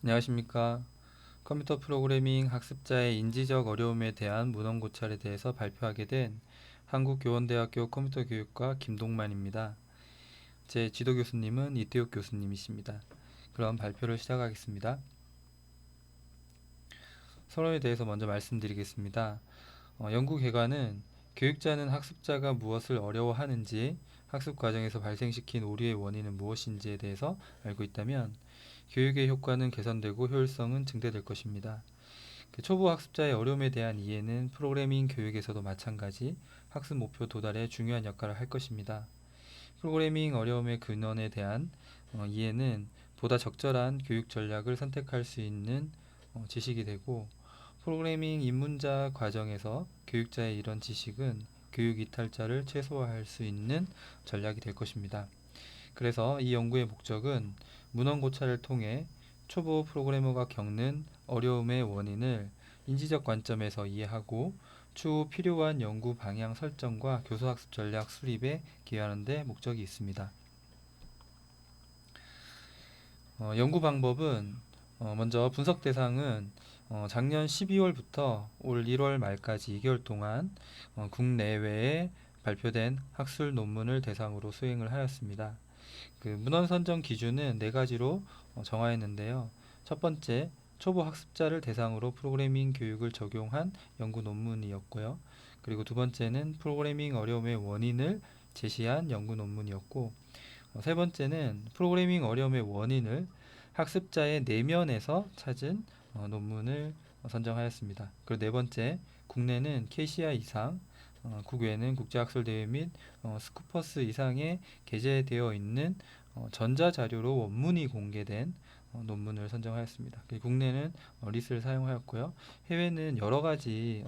안녕하십니까. 컴퓨터 프로그래밍 학습자의 인지적 어려움에 대한 문헌 고찰에 대해서 발표하게 된 한국교원대학교 컴퓨터교육과 김동만입니다. 제 지도 교수님은 이태욱 교수님이십니다. 그럼 발표를 시작하겠습니다. 서론에 대해서 먼저 말씀드리겠습니다. 연구 결과는 교육자는 학습자가 무엇을 어려워하는지, 학습 과정에서 발생시킨 오류의 원인은 무엇인지에 대해서 알고 있다면 교육의 효과는 개선되고 효율성은 증대될 것입니다. 초보 학습자의 어려움에 대한 이해는 프로그래밍 교육에서도 마찬가지 학습 목표 도달에 중요한 역할을 할 것입니다. 프로그래밍 어려움의 근원에 대한 이해는 보다 적절한 교육 전략을 선택할 수 있는 지식이 되고, 프로그래밍 입문자 과정에서 교육자의 이런 지식은 교육 이탈자를 최소화할 수 있는 전략이 될 것입니다. 그래서 이 연구의 목적은 문헌 고찰을 통해 초보 프로그래머가 겪는 어려움의 원인을 인지적 관점에서 이해하고 추후 필요한 연구 방향 설정과 교수학습 전략 수립에 기여하는 데 목적이 있습니다. 연구 방법은 먼저 분석 대상은 작년 12월부터 올 1월 말까지 2개월 동안 국내외에 발표된 학술 논문을 대상으로 수행을 하였습니다. 그 문헌 선정 기준은 네 가지로 정하였는데요. 첫 번째, 초보 학습자를 대상으로 프로그래밍 교육을 적용한 연구 논문이었고요. 그리고 두 번째는 프로그래밍 어려움의 원인을 제시한 연구 논문이었고, 세 번째는 프로그래밍 어려움의 원인을 학습자의 내면에서 찾은 논문을 선정하였습니다. 그리고 네 번째, 국내는 KCI 이상, 국외는 국제학술대회 및 스쿠퍼스 이상에 게재되어 있는 전자자료로 원문이 공개된 논문을 선정하였습니다. 국내는 리스를 사용하였고요. 해외는 여러 가지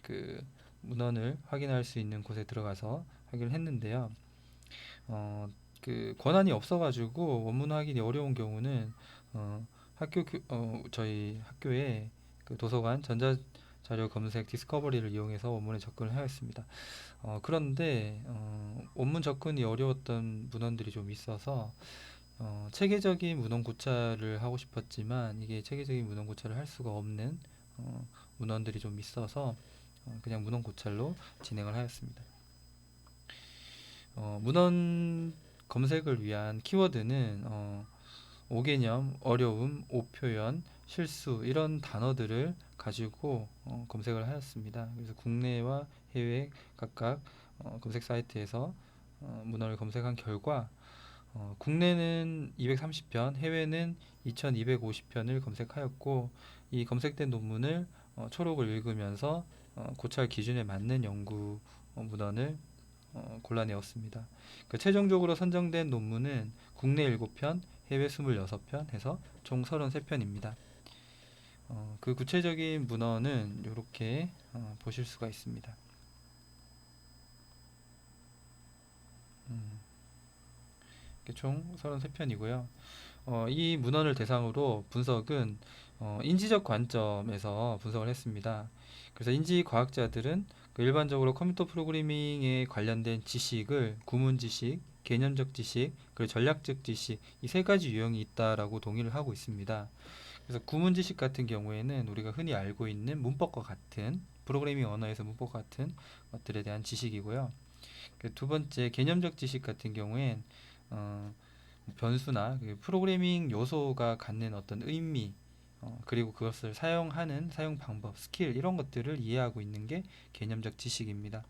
그 문헌을 확인할 수 있는 곳에 들어가서 확인을 했는데요. 그 권한이 없어가지고 원문 확인이 어려운 경우는 저희 학교에 그 도서관 전자자료 검색 디스커버리를 이용해서 원문에 접근을 하였습니다. 그런데 원문 접근이 어려웠던 문헌들이 좀 있어서 체계적인 문헌 고찰을 하고 싶었지만 이게 체계적인 문헌 고찰을 할 수가 없는 문헌들이 좀 있어서 그냥 문헌 고찰로 진행을 하였습니다. 문헌 검색을 위한 키워드는 오개념, 어려움, 오표현, 실수 이런 단어들을 가지고 검색을 하였습니다. 그래서 국내와 해외 각각 검색 사이트에서 문헌을 검색한 결과 국내는 230편, 해외는 2250편을 검색하였고, 이 검색된 논문을 초록을 읽으면서 고찰 기준에 맞는 연구 문헌을 골라내었습니다. 최종적으로 선정된 논문은 국내 7편, 해외 26편 해서 총 33편입니다. 그 구체적인 문헌은 이렇게 보실 수가 있습니다. 총 33편이고요. 이 문헌을 대상으로 분석은 인지적 관점에서 분석을 했습니다. 그래서 인지과학자들은 그 일반적으로 컴퓨터 프로그래밍에 관련된 지식을 구문 지식, 개념적 지식, 그리고 전략적 지식 이 세 가지 유형이 있다라고 동의를 하고 있습니다. 그래서 구문 지식 같은 경우에는 우리가 흔히 알고 있는 문법과 같은 프로그래밍 언어에서 문법과 같은 것들에 대한 지식이고요. 두 번째 개념적 지식 같은 경우엔 어, 변수나 그 프로그래밍 요소가 갖는 어떤 의미, 그리고 그것을 사용하는 사용 방법, 스킬 이런 것들을 이해하고 있는 게 개념적 지식입니다.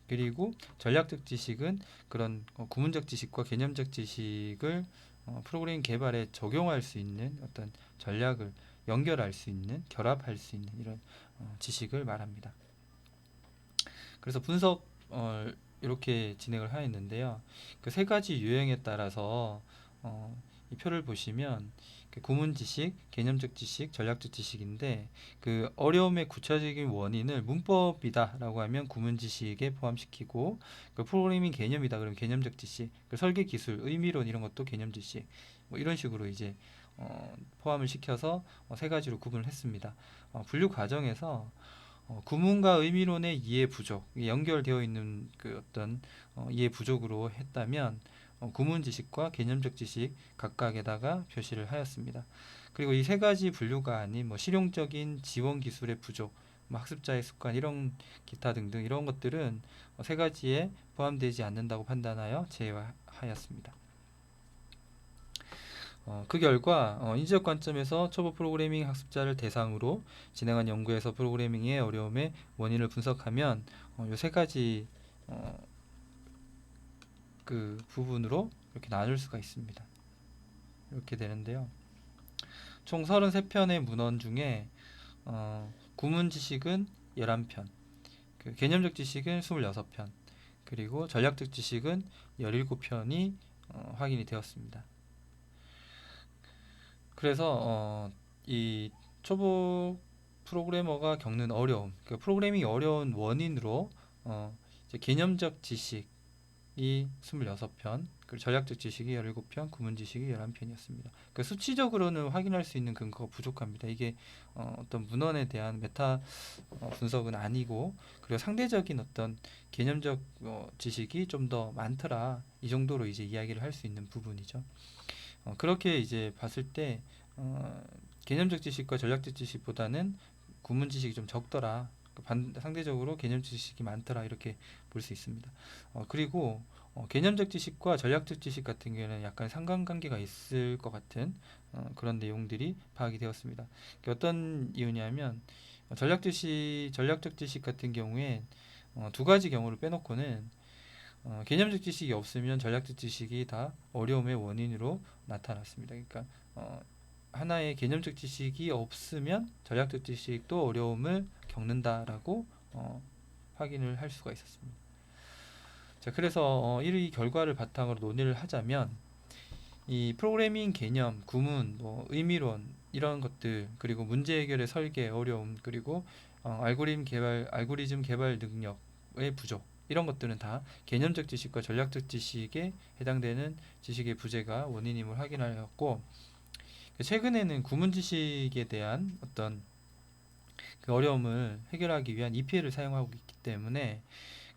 그리고 전략적 지식은 그런 구문적 지식과 개념적 지식을 프로그래밍 개발에 적용할 수 있는 어떤 전략을 연결할 수 있는, 결합할 수 있는 이런 지식을 말합니다. 그래서 분석 이렇게 진행을 하였는데요. 그 세 가지 유형에 따라서 이 표를 보시면 그 구문 지식, 개념적 지식, 전략적 지식인데 그 어려움의 구체적인 원인을 문법이다라고 하면 구문 지식에 포함시키고 그 프로그래밍 개념이다 그러면 개념적 지식, 그 설계 기술, 의미론 이런 것도 개념 지식 뭐 이런 식으로 이제 포함을 시켜서 세 가지로 구분을 했습니다. 분류 과정에서 구문과 의미론의 이해 부족, 연결되어 있는 그 어떤 이해 부족으로 했다면 구문 지식과 개념적 지식 각각에다가 표시를 하였습니다. 그리고 이 세 가지 분류가 아닌 뭐 실용적인 지원 기술의 부족, 뭐 학습자의 습관 이런 기타 등등 이런 것들은 세 가지에 포함되지 않는다고 판단하여 제외하였습니다. 그 결과 인지적 관점에서 초보 프로그래밍 학습자를 대상으로 진행한 연구에서 프로그래밍의 어려움의 원인을 분석하면 이 세 가지 그 부분으로 이렇게 나눌 수가 있습니다. 이렇게 되는데요. 총 33편의 문헌 중에 구문 지식은 11편, 그 개념적 지식은 26편, 그리고 전략적 지식은 17편이 확인이 되었습니다. 그래서 이 초보 프로그래머가 겪는 어려움, 그 프로그래밍이 어려운 원인으로 이제 개념적 지식이 26편, 그리고 전략적 지식이 17편, 구문 지식이 11편이었습니다. 그 수치적으로는 확인할 수 있는 근거가 부족합니다. 이게 어떤 문헌에 대한 메타 분석은 아니고, 그리고 상대적인 어떤 개념적 지식이 좀 더 많더라. 이 정도로 이제 이야기를 할 수 있는 부분이죠. 그렇게 이제 봤을 때 개념적 지식과 전략적 지식보다는 구문 지식이 좀 적더라. 상대적으로 개념 지식이 많더라 이렇게 볼 수 있습니다. 그리고 개념적 지식과 전략적 지식 같은 경우에는 약간 상관관계가 있을 것 같은 그런 내용들이 파악이 되었습니다. 어떤 이유냐면 전략적 지식 같은 경우에 두 가지 경우를 빼놓고는 개념적 지식이 없으면 전략적 지식이 다 어려움의 원인으로 나타났습니다. 그러니까 하나의 개념적 지식이 없으면 전략적 지식도 어려움을 겪는다라고 확인을 할 수가 있었습니다. 자, 그래서 이 결과를 바탕으로 논의를 하자면 이 프로그래밍 개념, 구문, 뭐 의미론 이런 것들 그리고 문제 해결의 설계 어려움 그리고 알고리즘 개발 능력의 부족 이런 것들은 다 개념적 지식과 전략적 지식에 해당되는 지식의 부재가 원인임을 확인하였고 최근에는 구문 지식에 대한 어떤 그 어려움을 해결하기 위한 EPL을 사용하고 있기 때문에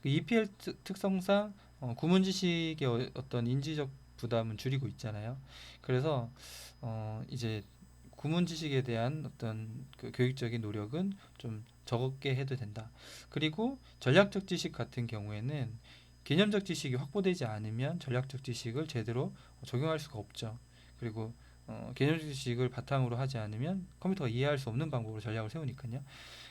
그 EPL 특성상 구문 지식의 어떤 인지적 부담은 줄이고 있잖아요. 그래서 이제 구문 지식에 대한 어떤 그 교육적인 노력은 좀 적게 해도 된다. 그리고 전략적 지식 같은 경우에는 개념적 지식이 확보되지 않으면 전략적 지식을 제대로 적용할 수가 없죠. 그리고 개념적 지식을 바탕으로 하지 않으면 컴퓨터가 이해할 수 없는 방법으로 전략을 세우니까요.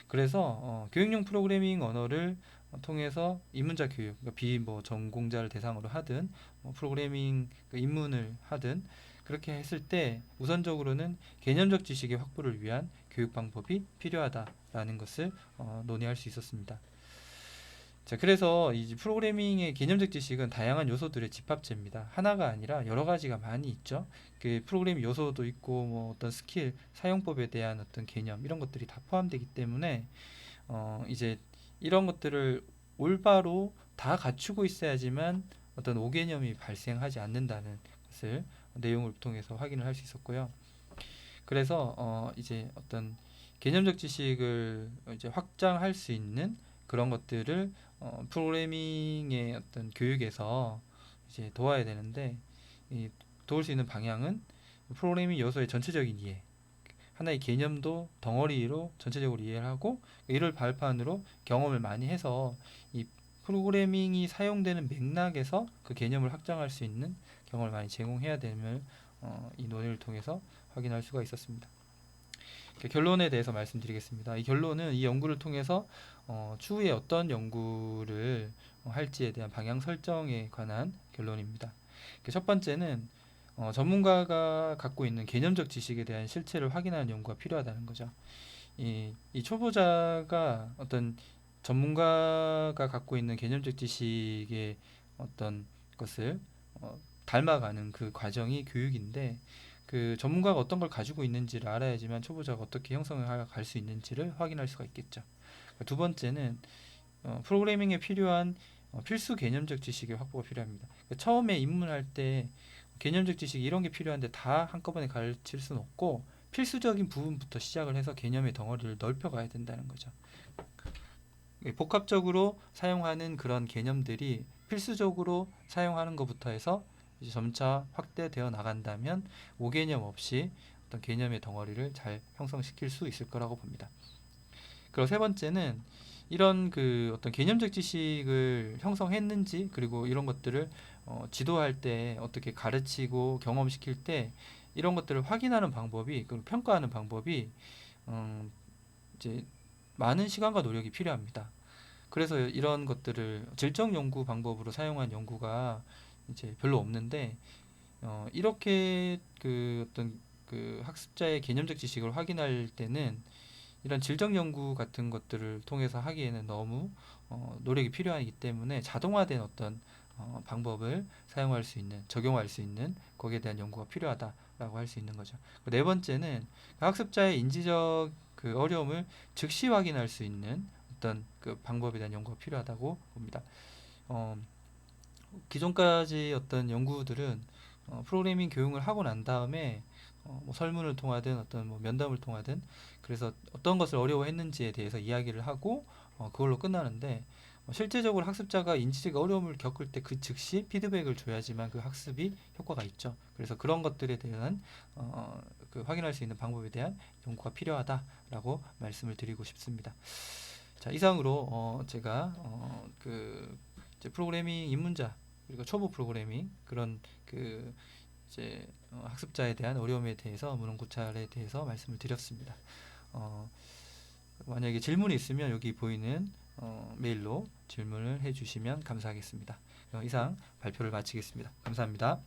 그래서 교육용 프로그래밍 언어를 통해서 입문자 교육, 그러니까 비뭐 전공자를 대상으로 하든 프로그래밍 그 입문을 하든 그렇게 했을 때 우선적으로는 개념적 지식의 확보를 위한 교육 방법이 필요하다라는 것을 논의할 수 있었습니다. 자, 그래서 이 프로그래밍의 개념적 지식은 다양한 요소들의 집합체입니다. 하나가 아니라 여러 가지가 많이 있죠. 그 프로그래밍 요소도 있고 뭐 어떤 스킬, 사용법에 대한 어떤 개념 이런 것들이 다 포함되기 때문에 이제 이런 것들을 올바로 다 갖추고 있어야지만 어떤 오개념이 발생하지 않는다는 것을 내용을 통해서 확인을 할 수 있었고요. 그래서 이제 어떤 개념적 지식을 이제 확장할 수 있는 그런 것들을 프로그래밍의 어떤 교육에서 이제 도와야 되는데 이 도울 수 있는 방향은 프로그래밍 요소의 전체적인 이해, 하나의 개념도 덩어리로 전체적으로 이해를 하고 이를 발판으로 경험을 많이 해서 이 프로그래밍이 사용되는 맥락에서 그 개념을 확장할 수 있는 경험을 많이 제공해야 됨을 이 논의를 통해서 확인할 수가 있었습니다. 결론에 대해서 말씀드리겠습니다. 이 결론은 이 연구를 통해서 추후에 어떤 연구를 할지에 대한 방향 설정에 관한 결론입니다. 첫 번째는 전문가가 갖고 있는 개념적 지식에 대한 실체를 확인하는 연구가 필요하다는 거죠. 이 초보자가 어떤 전문가가 갖고 있는 개념적 지식의 어떤 것을 닮아가는 그 과정이 교육인데 그 전문가가 어떤 걸 가지고 있는지를 알아야지만 초보자가 어떻게 형성해 갈 수 있는지를 확인할 수가 있겠죠. 두 번째는 프로그래밍에 필요한 필수 개념적 지식의 확보가 필요합니다. 처음에 입문할 때 개념적 지식 이런 게 필요한데 다 한꺼번에 가르칠 수는 없고 필수적인 부분부터 시작을 해서 개념의 덩어리를 넓혀가야 된다는 거죠. 복합적으로 사용하는 그런 개념들이 필수적으로 사용하는 것부터 해서 이제 점차 확대되어 나간다면 5개념 없이 어떤 개념의 덩어리를 잘 형성시킬 수 있을 거라고 봅니다. 그리고 세 번째는 이런 그 어떤 개념적 지식을 형성했는지, 그리고 이런 것들을 지도할 때 어떻게 가르치고 경험시킬 때 이런 것들을 확인하는 방법이, 그리고 평가하는 방법이 음, 이제 많은 시간과 노력이 필요합니다. 그래서 이런 것들을 질적 연구 방법으로 사용한 연구가 이제 별로 없는데, 이렇게 그 어떤 그 학습자의 개념적 지식을 확인할 때는 이런 질적 연구 같은 것들을 통해서 하기에는 너무 노력이 필요하기 때문에 자동화된 어떤 방법을 사용할 수 있는, 적용할 수 있는 거기에 대한 연구가 필요하다라고 할 수 있는 거죠. 네 번째는 그 학습자의 인지적 그 어려움을 즉시 확인할 수 있는 어떤 그 방법에 대한 연구가 필요하다고 봅니다. 어, 기존까지 어떤 연구들은 프로그래밍 교육을 하고 난 다음에 뭐 설문을 통하든 어떤 뭐 면담을 통하든, 그래서 어떤 것을 어려워했는지에 대해서 이야기를 하고 그걸로 끝나는데, 실제적으로 학습자가 인지적 어려움을 겪을 때 그 즉시 피드백을 줘야지만 그 학습이 효과가 있죠. 그래서 그런 것들에 대한 그 확인할 수 있는 방법에 대한 연구가 필요하다라고 말씀을 드리고 싶습니다. 자, 이상으로 제가 그 이제 프로그래밍 입문자, 그리고 초보 프로그래밍 그런 그 이제 학습자에 대한 어려움에 대해서, 무능 고찰에 대해서 말씀을 드렸습니다. 어, 만약에 질문이 있으면 여기 보이는 메일로 질문을 해주시면 감사하겠습니다. 이상 발표를 마치겠습니다. 감사합니다.